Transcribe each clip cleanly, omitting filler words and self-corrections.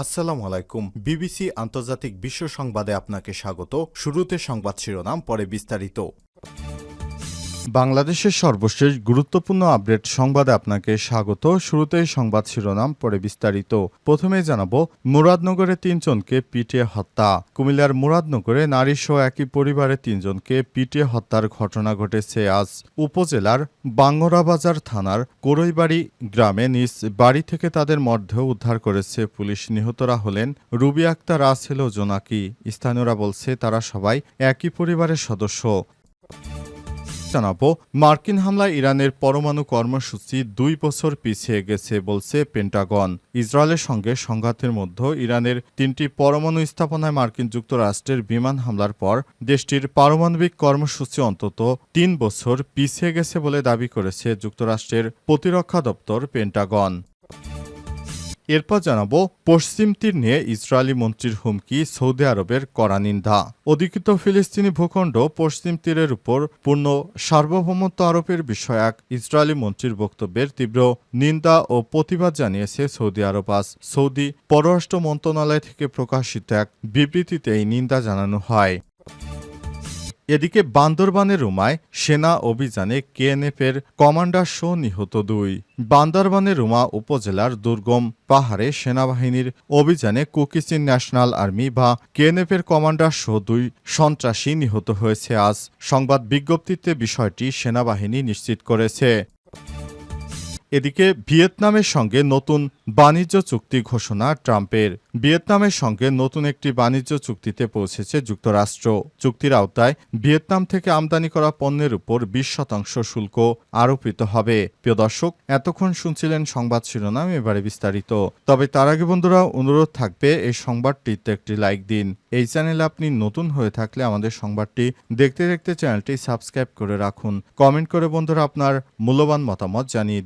আসসালামু আলাইকুম। বিবিসি আন্তর্জাতিক বিশ্ব সংবাদে আপনাকে স্বাগত। শুরুতে সংবাদ শিরোনাম, পরে বিস্তারিত। বাংলাদেশের সর্বশেষ গুরুত্বপূর্ণ আপডেট সংবাদে আপনাকে স্বাগত। শুরুতেই সংবাদ শিরোনাম, পরে বিস্তারিত। প্রথমেই জানাবো, মুরাদনগরে ৩ জনকে পিটিয়ে হত্যা। কুমিল্লার মুরাদনগরে নারীসহ একই পরিবারের ৩ জনকে পিটিয়ে হত্যার ঘটনা ঘটেছে আজ। উপজেলার বাঙ্গরাবাজার থানার কোরইবাড়ি গ্রামে নিজ বাড়ি থেকে তাদের মরদেহ উদ্ধার করেছে পুলিশ। নিহতরা হলেন রুবি আক্তার, রাসেল ও জোনাকি। স্থানীয়রা বলছে তারা সবাই একই পরিবারের সদস্য। জানাবো, মার্কিন হামলায় ইরানের পরমাণু কর্মসূচি ২ বছর পিছিয়ে গেছে বলছে পেন্টাগন। ইসরায়েলের সঙ্গে সংঘাতের মধ্যে ইরানের ৩টি পরমাণু স্থাপনায় মার্কিন যুক্তরাষ্ট্রের বিমান হামলার পর দেশটির পারমাণবিক কর্মসূচি অন্তত ৩ বছর পিছিয়ে গেছে বলে দাবি করেছে যুক্তরাষ্ট্রের প্রতিরক্ষা দপ্তর পেন্টাগন। এরপর জানাবো, পশ্চিম তীর নিয়ে ইসরায়েলি মন্ত্রীর হুমকি, সৌদি আরবের কড়া নিন্দা। অধিকৃত ফিলিস্তিনি ভূখণ্ড পশ্চিম তীরের উপর পূর্ণ সার্বভৌমত্ব আরোপের বিষয়ে এক ইসরায়েলি মন্ত্রীর বক্তব্যের তীব্র নিন্দা ও প্রতিবাদ জানিয়েছে সৌদি আরব। আজ সৌদি পররাষ্ট্র মন্ত্রণালয় থেকে প্রকাশিত এক বিবৃতিতে এই নিন্দা জানানো হয়। এদিকে বান্দরবানের রুমায় সেনা অভিযানে কেএনএফের কমান্ডার সহ নিহত ২। বান্দরবানের রুমা উপজেলার দুর্গম পাহাড়ে সেনাবাহিনীর অভিযানে কুকিচিন ন্যাশনাল আর্মি বা কেএনএফের কমান্ডার সহ ২ সন্ত্রাসী নিহত হয়েছে আজ। সংবাদ বিজ্ঞপ্তিতে বিষয়টি সেনাবাহিনী নিশ্চিত করেছে। এদিকে ভিয়েতনামের সঙ্গে নতুন বাণিজ্য চুক্তি ঘোষণা ট্রাম্পের। ভিয়েতনামের সঙ্গে নতুন একটি বাণিজ্য চুক্তিতে পৌঁছেছে যুক্তরাষ্ট্র। চুক্তির আওতায় ভিয়েতনাম থেকে আমদানি করা পণ্যের উপর ২০% শুল্ক আরোপিত হবে। প্রিয় দর্শক, এতক্ষণ শুনছিলেন সংবাদ শিরোনাম, এবারে বিস্তারিত। তবে তার আগে বন্ধুরা, অনুরোধ থাকবে এই সংবাদটিতে একটি লাইক দিন। এই চ্যানেলে আপনি নতুন হয়ে থাকলে আমাদের সংবাদটি দেখতে দেখতে চ্যানেলটি সাবস্ক্রাইব করে রাখুন। কমেন্ট করে বন্ধুরা আপনার মূল্যবান মতামত জানিয়ে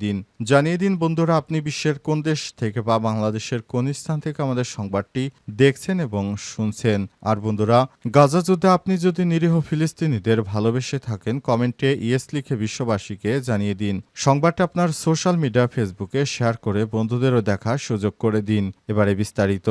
দিন বন্ধুরা, আপনি বিশ্বের কোন দেশ থেকে বা বাংলাদেশের কোন স্থান থেকে আমাদের সংবাদটি দেখছেন এবং শুনছেন। আর বন্ধুরা, গাজা যুদ্ধে আপনি যদি নিরীহ ফিলিস্তিনিদের ভালোবেসে থাকেন, কমেন্টে ইয়েস লিখে বিশ্ববাসীকে জানিয়ে দিন। সংবাদটা আপনার সোশ্যাল মিডিয়া ফেসবুকে শেয়ার করে বন্ধুদেরও দেখার সুযোগ করে দিন। এবারে বিস্তারিত।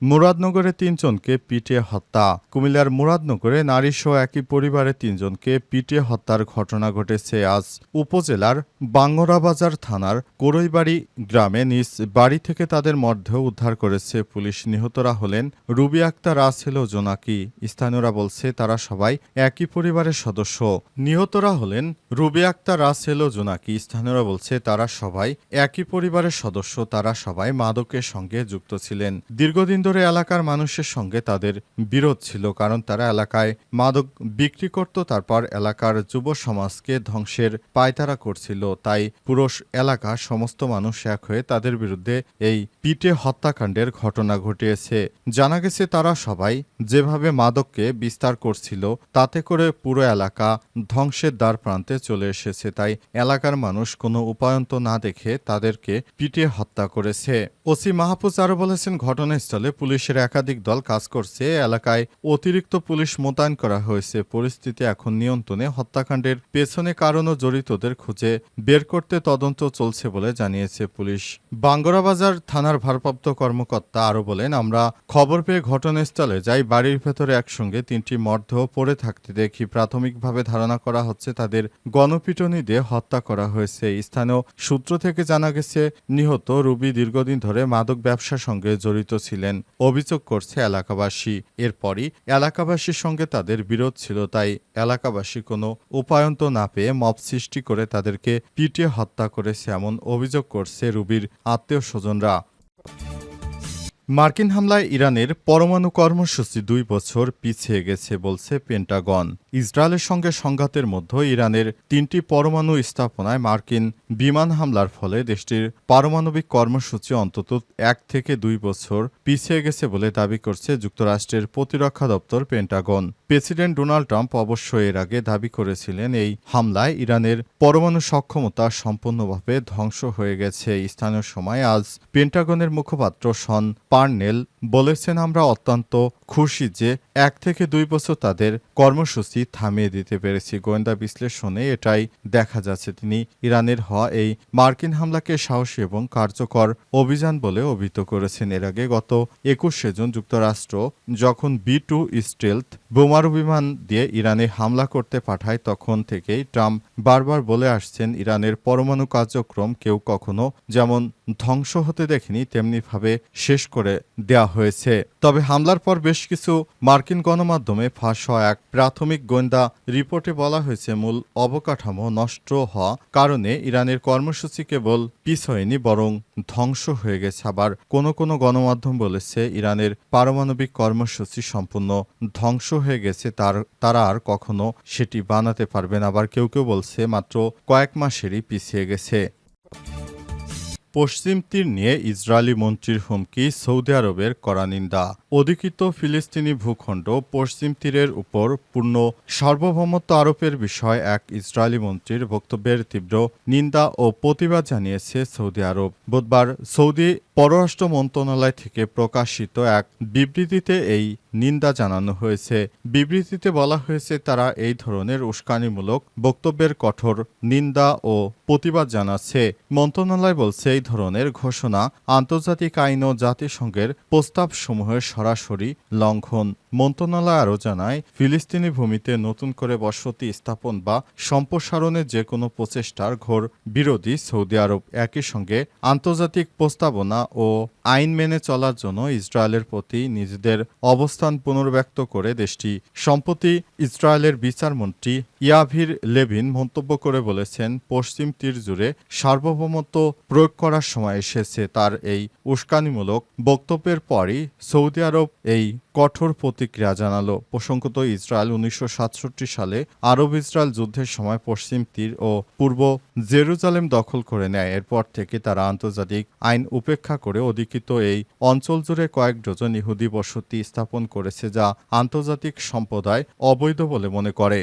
মুরাদনগরে ৩ জনকে পিটিয়ে হত্যা। কুমিল্লার মুরাদনগরে নারীসহ একই পরিবারের ৩ জনকে পিটিয়ে হত্যার ঘটনা ঘটেছে আজ। উপজেলার বাঙ্গরাবাজার থানার কোরইবাড়ি গ্রামে নিজ বাড়ি থেকে তাদের মরদেহ উদ্ধার করেছে পুলিশ। নিহতরা হলেন রুবি আক্তার, রাসেল ও জোনাকি। স্থানীয়রা বলছে তারা সবাই একই পরিবারের সদস্য। নিহতরা হলেন রুবি আক্তার, রাসেল ও জোনাকি। স্থানীয়রা বলছে তারা সবাই একই পরিবারের সদস্য। তারা সবাই মাদকের সঙ্গে যুক্ত ছিলেন। দীর্ঘদিন ধরে এলাকার মানুষের সঙ্গে তাদের বিরোধ ছিল, কারণ তারা এলাকায় মাদক বিক্রি করত, তারপর এলাকার যুব সমাজকে ধ্বংসের পায়তারা করছিল। তাই পুরো এলাকার সমস্ত মানুষ এক হয়ে তাদের বিরুদ্ধে এই পিটে হত্যাকাণ্ডের ঘটনা ঘটিয়েছে। জানা গেছে তারা সবাই যেভাবে মাদককে বিস্তার করছিল, তাতে করে পুরো এলাকা ধ্বংসের দ্বার প্রান্তে চলে এসেছে। তাই এলাকার মানুষ কোনো উপায়ন্ত না দেখে তাদেরকে পিটিয়ে হত্যা করেছে। ওসি মাহফুজ আরও বলেছেন, ঘটনাস্থলে পুলিশের একাধিক দল কাজ করছে। এলাকায় অতিরিক্ত পুলিশ মোতায়েন করা হয়েছে। পরিস্থিতি এখন নিয়ন্ত্রণে। হত্যাকাণ্ডের পেছনে কারণ ও জড়িতদের খুঁজে বের করতে তদন্ত চলছে বলে জানিয়েছে পুলিশ। বাঙ্গরাবাজার থানার ভারপ্রাপ্ত কর্মকর্তা আরও বলেন, আমরা খবর পেয়ে ঘটনাস্থলে যাই। বাড়ির ভেতরে একসঙ্গে ৩টি মরদেহ পড়ে থাকতে দেখি। প্রাথমিকভাবে ধারণা করা হচ্ছে তাদের গণপিটুনি দিয়ে হত্যা করা হয়েছে। স্থানীয় সূত্র থেকে জানা গেছে নিহত রুবি দীর্ঘদিন ধরে মাদক ব্যবসার সঙ্গে জড়িত ছিলেন। অভিযোগ করছে এলাকাবাসী। এরপরই এলাকাবাসীর সঙ্গে তাদের বিরোধ ছিল, তাই এলাকাবাসী কোনো উপায়ন্ত না পেয়ে মব সৃষ্টি করে তাদেরকে পিটিয়ে হত্যা করেছে, এমন অভিযোগ করছে রুবির আত্মীয় স্বজনরা। মার্কিন হামলায় ইরানের পরমাণু কর্মসূচি ২ বছর পিছিয়ে গেছে বলছে পেন্টাগন। ইসরায়েলের সঙ্গে সংঘাতের মধ্যে ইরানের ৩টি পরমাণু স্থাপনায় মার্কিন বিমান হামলার ফলে দেশটির পারমাণবিক কর্মসূচি অন্তত ১ থেকে ২ বছর পিছিয়ে গেছে বলে দাবি করছে যুক্তরাষ্ট্রের প্রতিরক্ষা দপ্তর পেন্টাগন। প্রেসিডেন্ট ডোনাল্ড ট্রাম্প অবশ্য এর আগে দাবি করেছিলেন এই হামলায় ইরানের পরমাণু সক্ষমতা সম্পূর্ণভাবে ধ্বংস হয়ে গেছে। স্থানীয় সময় আজ পেন্টাগনের মুখপাত্র শন পার্নেল বলেছেন, আমরা অত্যন্ত খুশি যে 1 থেকে 2 বছর তাদের কর্মসূচি থামিয়ে দিতে পেরেছি। গোয়েন্দা বিশ্লেষণে এটাই দেখা যাচ্ছে। তিনি ইরানের হওয়া এই মার্কিন হামলাকে সাহসী এবং কার্যকর অভিযান বলে অভিহিত করেছেন। এর আগে গত 21শে জুন যুক্তরাষ্ট্র যখন B-2 স্টেলথ বোমারু বিমান দিয়ে ইরানে হামলা করতে পাঠায়, তখন থেকেই ট্রাম্প বারবার বলে আসছেন, ইরানের পরমাণু কার্যক্রম কেউ কখনো যেমন ধ্বংস হতে দেখেনি, তেমনিভাবে শেষ করে দেয়া হয়েছে। তবে হামলার পর বেশ কিছু মার্কিন গণমাধ্যমে ফাঁস হওয়া এক প্রাথমিক গোয়েন্দা রিপোর্টে বলা হয়েছে, মূল অবকাঠামো নষ্ট হওয়া কারণে ইরানের কর্মসূচি কেবল পিছয়নি, বরং ধ্বংস হয়ে গেছে। আবার কোনো গণমাধ্যম বলেছে, ইরানের পারমাণবিক কর্মসূচি সম্পূর্ণ ধ্বংস হয়ে গেছে, তারা আর কখনো সেটি বানাতে পারবে না। আবার কেউ বলছে মাত্র কয়েক মাসেরই পিছিয়ে গেছে। পশ্চিম তীর নিয়ে ইসরায়েলি মন্ত্রীর হুমকি, সৌদি আরবের কড়া নিন্দা। অধিকৃত ফিলিস্তিনি ভূখণ্ড পশ্চিম তীরের উপর পূর্ণ সার্বভৌমত্ব আরোপের বিষয়ে এক ইসরায়েলি মন্ত্রীর বক্তব্যের তীব্র নিন্দা ও প্রতিবাদ জানিয়েছে সৌদি আরব। বুধবার সৌদি পররাষ্ট্র মন্ত্রণালয় থেকে প্রকাশিত এক বিবৃতিতে এই নিন্দা জানানো হয়েছে। বিবৃতিতে বলা হয়েছে, তারা এই ধরনের উস্কানিমূলক বক্তব্যের কঠোর নিন্দা ও প্রতিবাদ জানাচ্ছে। মন্ত্রণালয় বলছে, এই ধরনের ঘোষণা আন্তর্জাতিক আইন ও জাতিসংঘের প্রস্তাবসমূহের সরাসরি লঙ্ঘন। মন্ত্রণালয় আরও জানায়, ফিলিস্তিনি ভূমিতে নতুন করে বসতি স্থাপন বা সম্প্রসারণের যে কোনো প্রচেষ্টার ঘোর বিরোধী সৌদি আরব। একই সঙ্গে আন্তর্জাতিক প্রস্তাবনা ও আইন মেনে চলার জন্য ইসরায়েলের প্রতি নিজেদের অবস্থান পুনর্ব্যক্ত করে দেশটি সম্প্রতি ইসরায়েলের বিচারমন্ত্রী ইয়াভির লেভিন মন্তব্য করে বলেছেন, পশ্চিম তীর জুড়ে সার্বভৌমত্ব প্রয়োগ করার সময় এসেছে। তার এই উস্কানিমূলক বক্তব্যের পরই সৌদি আরব এই কঠোর প্রতিক্রিয়া জানালো। প্রসঙ্গত, ইসরায়েল 1967 সালে আরব ইসরায়েল যুদ্ধের সময় পশ্চিম তীর ও পূর্ব জেরুজালেম দখল করে নেয়। এরপর থেকে তারা আন্তর্জাতিক আইন উপেক্ষা করে অধিকৃত এই অঞ্চল জুড়ে কয়েক ডজন ইহুদি বসতি স্থাপন করেছে, যা আন্তর্জাতিক সম্প্রদায় অবৈধ বলে মনে করে।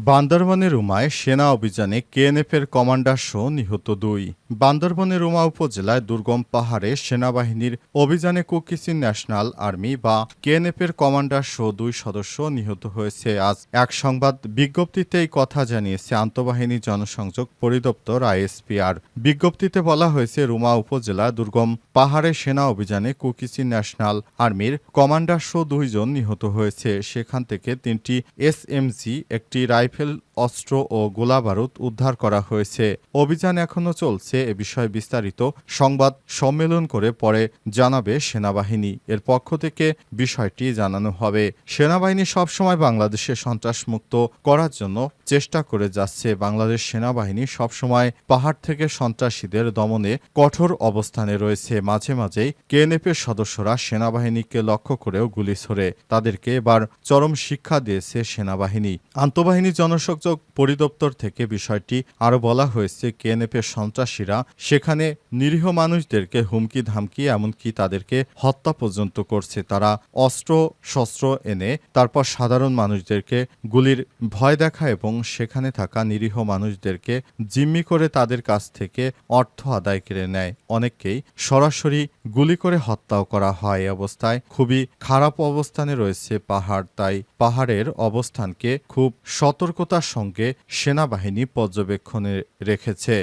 বান্দরবানের রুমায় সেনা অভিযানে কেএনএফের কমান্ডার সহ নিহত 2। বান্দরবানের রুমা উপজেলায় দুর্গম পাহাড়ে সেনাবাহিনীর অভিযানে কুকিচিন ন্যাশনাল আর্মি বা কেএনএফের কমান্ডার সহ 2 সদস্য নিহত হয়েছে। আজ এক সংবাদ বিজ্ঞপ্তিতে এই কথা জানিয়েছে আন্তঃবাহিনী জনসংযোগ পরিদপ্তর আইএসপিআর। বিজ্ঞপ্তিতে বলা হয়েছে, রুমা উপজেলা দুর্গম পাহাড়ে সেনা অভিযানে কুকিচিন ন্যাশনাল আর্মির কমান্ডার সহ 2 জন নিহত হয়েছে। সেখান থেকে 3টি এসএমজি, একটি রাইফেল, অস্ত্র ও গোলাবারুদ উদ্ধার করা হয়েছে। অভিযান এখনও চলছে। এ বিষয়ে বিস্তারিত সংবাদ সম্মেলন করে পরে জানাবে সেনাবাহিনী। এর পক্ষ থেকে বিষয়টি জানানো হবে। সেনাবাহিনী সবসময় বাংলাদেশে সন্ত্রাসমুক্ত করার জন্য চেষ্টা করে যাচ্ছে। বাংলাদেশ সেনাবাহিনী সবসময় পাহাড় থেকে সন্ত্রাসীদের দমনে কঠোর অবস্থানে রয়েছে। মাঝে মাঝেই কেএনএফের সদস্যরা সেনাবাহিনীকে লক্ষ্য করেও গুলি ছোড়ে। তাদেরকে এবার চরম শিক্ষা দিয়েছে সেনাবাহিনী। আন্তঃবাহিনী জনসংযোগ পরিদপ্তর থেকে বিষয়টি আরও বলা হয়েছে, কেএনএফের সন্ত্রাসীরা সেখানে নিরীহ মানুষদেরকে হুমকি ধামকি, এমনকি তাদেরকে হত্যা পর্যন্ত করছে। তারা অস্ত্র শস্ত্র এনে তারপর সাধারণ মানুষদেরকে গুলির ভয় দেখায় এবং সেখানে থাকা নিরীহ মানুষদেরকে জিম্মি করে তাদের কাছ থেকে অর্থ আদায় করে নেয়। অনেককেই সরাসরি গুলি করে হত্যাও করা হয়। এই অবস্থায় খুবই খারাপ অবস্থানে রয়েছে পাহাড়। তাই পাহাড়ের অবস্থানকে খুব সতর্কতার সঙ্গে সেনাবাহিনী পর্যবেক্ষণে রেখেছে।